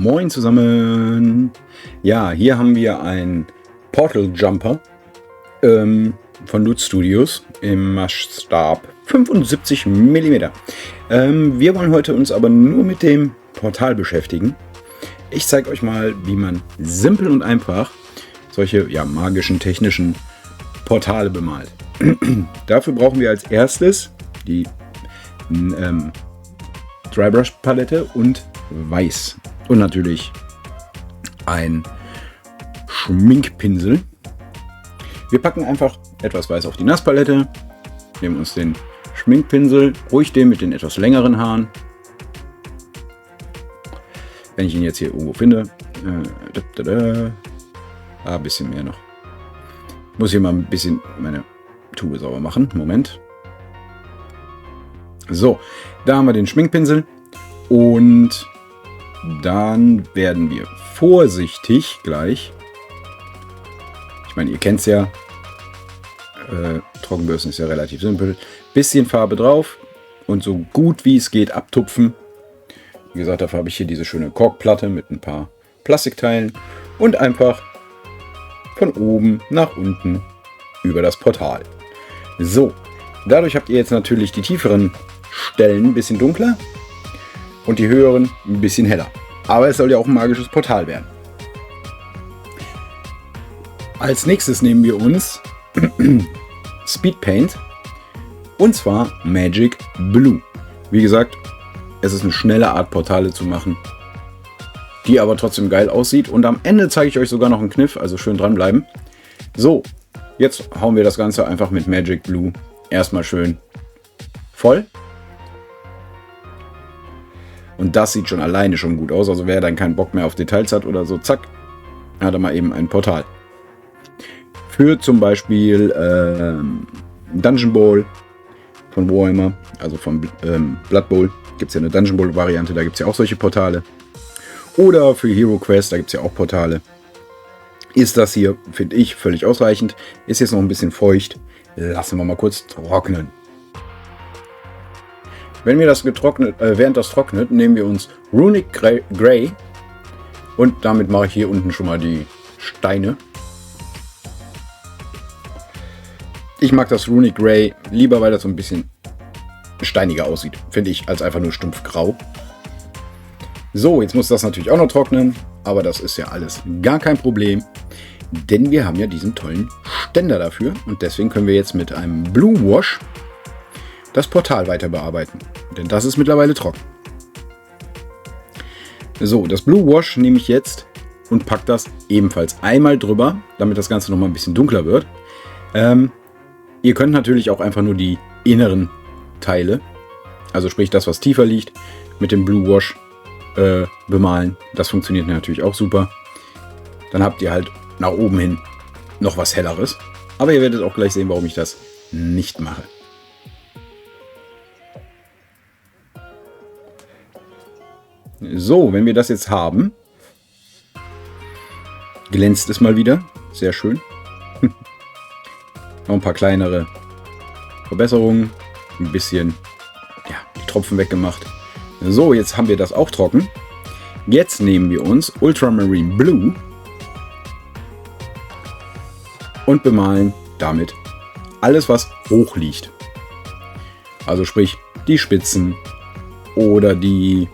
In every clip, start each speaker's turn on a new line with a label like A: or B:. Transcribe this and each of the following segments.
A: Moin zusammen! Ja, hier haben wir einen Portal Jumper von Loot Studios im Maßstab 75 mm. Wir wollen heute uns aber nur mit dem Portal beschäftigen. Ich zeige euch mal, wie man simpel und einfach solche magischen, technischen Portale bemalt. Dafür brauchen wir als erstes die Drybrush Palette und Weiß. Und natürlich ein Schminkpinsel. Wir packen einfach etwas Weiß auf die Nasspalette, nehmen uns den Schminkpinsel, ruhig den mit den etwas längeren Haaren. Wenn ich ihn jetzt hier irgendwo finde. Ein bisschen mehr noch. Ich muss hier mal ein bisschen meine Tube sauber machen. Moment. So, da haben wir den Schminkpinsel. Und dann werden wir vorsichtig gleich, ich meine, ihr kennt es ja, Trockenbürsten ist ja relativ simpel, bisschen Farbe drauf und so gut wie es geht abtupfen. Wie gesagt, dafür habe ich hier diese schöne Korkplatte mit ein paar Plastikteilen und einfach von oben nach unten über das Portal. So, dadurch habt ihr jetzt natürlich die tieferen Stellen ein bisschen dunkler und die höheren ein bisschen heller. Aber es soll ja auch ein magisches Portal werden. Als nächstes nehmen wir uns Speed Paint und zwar Magic Blue. Wie gesagt, es ist eine schnelle Art, Portale zu machen, die aber trotzdem geil aussieht. Und am Ende zeige ich euch sogar noch einen Kniff, also schön dranbleiben. So, jetzt hauen wir das Ganze einfach mit Magic Blue erstmal schön voll. Und das sieht schon alleine schon gut aus. Also wer dann keinen Bock mehr auf Details hat oder so, zack, hat er mal eben ein Portal. Für zum Beispiel Dungeon Bowl von Warhammer, also von Blood Bowl, gibt es ja eine Dungeon Bowl Variante, da gibt es ja auch solche Portale. Oder für Hero Quest, da gibt es ja auch Portale. Ist das hier, finde ich, völlig ausreichend. Ist jetzt noch ein bisschen feucht. Lassen wir mal kurz trocknen. Wenn wir das während das trocknet, nehmen wir uns Runic Grey und damit mache ich hier unten schon mal die Steine. Ich mag das Runic Grey lieber, weil das so ein bisschen steiniger aussieht, finde ich, als einfach nur stumpf grau. So, jetzt muss das natürlich auch noch trocknen, aber das ist ja alles gar kein Problem, denn wir haben ja diesen tollen Ständer dafür und deswegen können wir jetzt mit einem Blue Wash das Portal weiter bearbeiten, denn das ist mittlerweile trocken. So, das Blue Wash nehme ich jetzt und packe das ebenfalls einmal drüber, damit das Ganze noch mal ein bisschen dunkler wird. Ihr könnt natürlich auch einfach nur die inneren Teile, also sprich das, was tiefer liegt, mit dem Blue Wash bemalen. Das funktioniert natürlich auch super. Dann habt ihr halt nach oben hin noch was Helleres. Aber ihr werdet auch gleich sehen, warum ich das nicht mache. So, wenn wir das jetzt haben, glänzt es mal wieder. Sehr schön. Noch ein paar kleinere Verbesserungen. Ein bisschen die Tropfen weggemacht. So, jetzt haben wir das auch trocken. Jetzt nehmen wir uns Ultramarine Blue und bemalen damit alles, was hoch liegt. Also sprich die Spitzen oder die,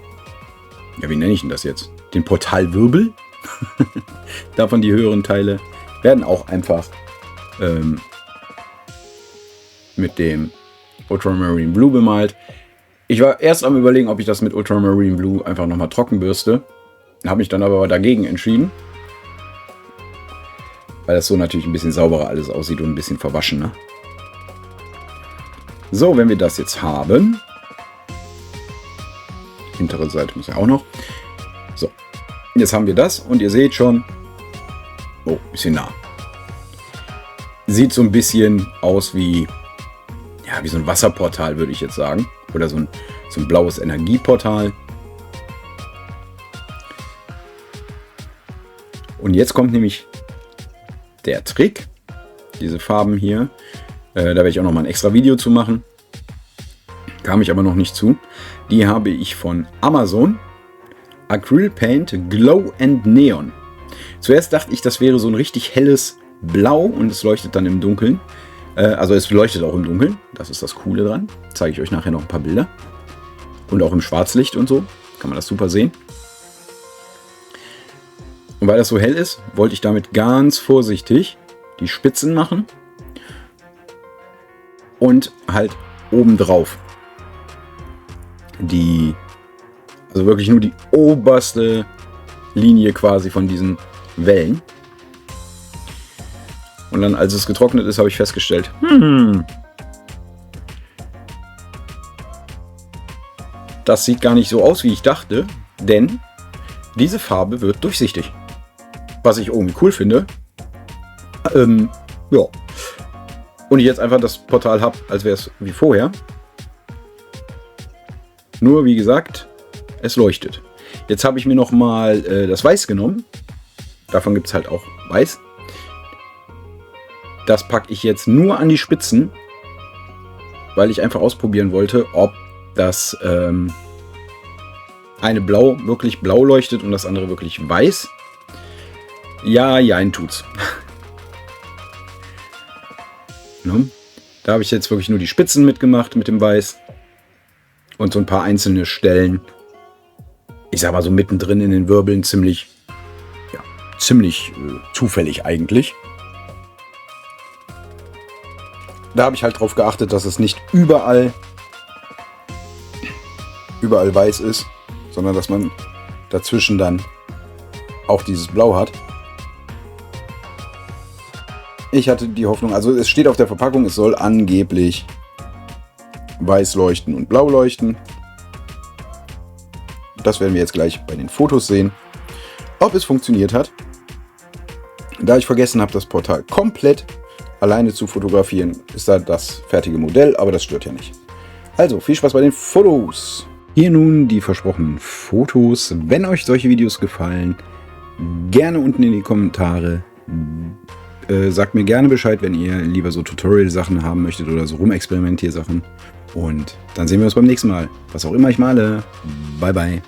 A: wie nenne ich denn das jetzt? Den Portalwirbel. Davon die höheren Teile werden auch einfach mit dem Ultramarine Blue bemalt. Ich war erst am Überlegen, ob ich das mit Ultramarine Blue einfach nochmal trocken bürste. Habe mich dann aber dagegen entschieden. Weil das so natürlich ein bisschen sauberer alles aussieht und ein bisschen verwaschener. So, wenn wir das jetzt haben. Hintere Seite muss ja auch noch. So, jetzt haben wir das und ihr seht schon. Oh, ein bisschen nah. Sieht so ein bisschen aus wie so ein Wasserportal, würde ich jetzt sagen. Oder so ein blaues Energieportal. Und jetzt kommt nämlich der Trick. Diese Farben hier. Da werde ich auch noch mal ein extra Video zu machen. Kam ich aber noch nicht zu. Die habe ich von Amazon Acryl Paint Glow and Neon. Zuerst dachte ich, das wäre so ein richtig helles Blau und es leuchtet dann im Dunkeln. Also es leuchtet auch im Dunkeln. Das ist das Coole dran. Zeige ich euch nachher noch ein paar Bilder. Und auch im Schwarzlicht und so. Kann man das super sehen. Und weil das so hell ist, wollte ich damit ganz vorsichtig die Spitzen machen. Und halt obendrauf. Also wirklich nur die oberste Linie quasi von diesen Wellen. Und dann, als es getrocknet ist, habe ich festgestellt, das sieht gar nicht so aus, wie ich dachte, denn diese Farbe wird durchsichtig. Was ich irgendwie cool finde. Ja. Und ich jetzt einfach das Portal habe, als wäre es wie vorher. Nur, wie gesagt, es leuchtet. Jetzt habe ich mir nochmal das Weiß genommen. Davon gibt es halt auch Weiß. Das packe ich jetzt nur an die Spitzen, weil ich einfach ausprobieren wollte, ob das eine wirklich blau leuchtet und das andere wirklich weiß. Ja, tut's. Ne? Da habe ich jetzt wirklich nur die Spitzen mitgemacht mit dem Weiß und so ein paar einzelne Stellen. Ich sag mal so mittendrin in den Wirbeln ziemlich zufällig eigentlich. Da habe ich halt drauf geachtet, dass es nicht überall weiß ist, sondern dass man dazwischen dann auch dieses Blau hat. Ich hatte die Hoffnung, also es steht auf der Verpackung, es soll angeblich weiß leuchten und blau leuchten. Das werden wir jetzt gleich bei den Fotos sehen, ob es funktioniert hat. Da ich vergessen habe, das Portal komplett alleine zu fotografieren, ist da das fertige Modell, aber das stört ja nicht. Also, viel Spaß bei den Fotos. Hier nun die versprochenen Fotos. Wenn euch solche Videos gefallen, gerne unten in die Kommentare. Sagt mir gerne Bescheid, wenn ihr lieber so Tutorial-Sachen haben möchtet oder so Rumexperimentier-Sachen. Und dann sehen wir uns beim nächsten Mal. Was auch immer ich male. Bye, bye.